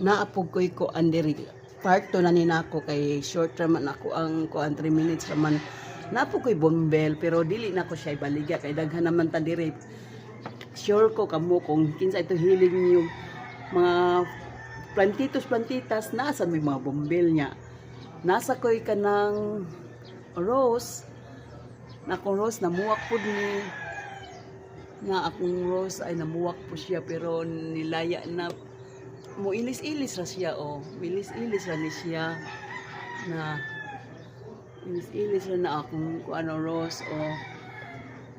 naapog ko'y ko andiri part 2 na ninako kay short term man ako ang kuan 3 minutes raman naapog ko'y bombel pero dili na ko siya ibaligya kay daghan naman ta diri sure ko kamo kung kinsa ito hiling niyo mga plantitas nasa may mga bombel niya nasa ko'y kanang rose na akong rose namuwak po ni nga akong rose ay namuwak po siya pero nilaya na mo ilis-ilis ra siya ilis-ilis ra ni siya na ilis-ilis ra na akong kuano rose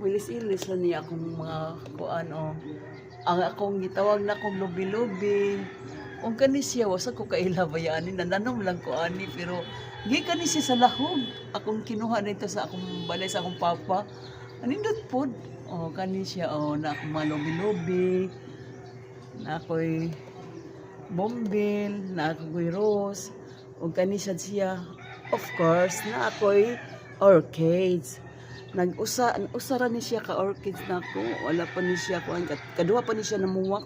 ilis-ilis ra niya akong mga kuano ang akong gitawag na akong lubi-lubi kung kani siya wasa ko kailabayani nananom lang ko ani pero gikan ni siya sa lahog akong kinuha nito sa akong balay sa akong papa anindot pod kani siya na akong mga lubi-lubi na ako'y bombil na ako'y rose kani siya of course na ako'y orchids usara ni siya ka orchids na ako wala pa ni siya kaduha pa ni siya namuwak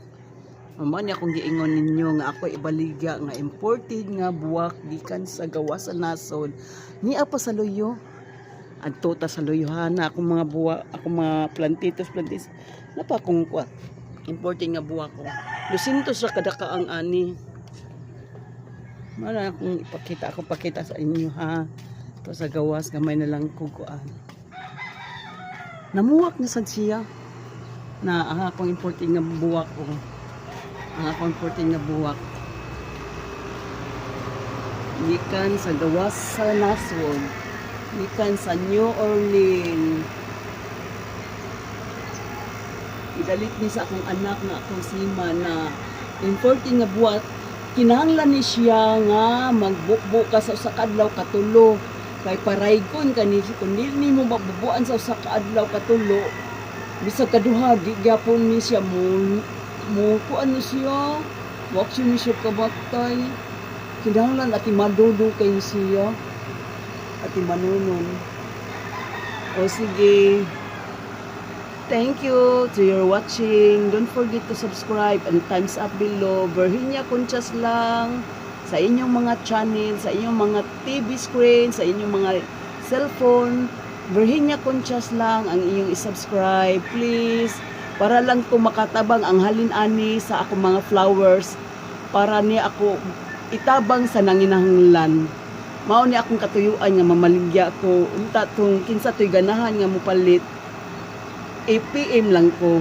man akong giingon ninyo nga ako ibaligya nga imported nga buwak gikan sa gawas sa nasod niya pa sa luyo adto ta sa luyuhan na akong mga buwak akong mga plantitos na pa akong imported nga buwak ko 200 ra kada ka ang ani mara akong pakita sa inyo ha to sa gawas gamay na lang kuguan namuwak na sad siya na ang akong imported nga buwak ko ang akong imported nga buwak gikan sa gawas sa nasod gikan sa New Orleans idalit ni sa akong anak nga akong sima na imported nga buwak kinahanglan ni siya nga magbukbo ka sa usa ka adlaw katulo kay paraygon kani kun dili mo mabubuan sa usa ka adlaw katulo bisag kaduha di gyapon ni siya mo kuan ni siya waksin ni siya kabatay kinahanglan ati madudo kay siya ati manunon sige thank you to your watching. Don't forget to subscribe and thumbs up below. Virginia Conchas lang sa inyong mga channel, sa inyong mga TV screen, sa inyong mga cellphone. Virginia Conchas lang ang inyong i-subscribe. Please, para lang ko makatabang ang halin-ani sa akong mga flowers para ni ako itabang sa nanginahanglan. Mao ni akong katuyuan nga mamaligya ko. Unta tong kinsa toy ganahan nga mopalit. APM lang ko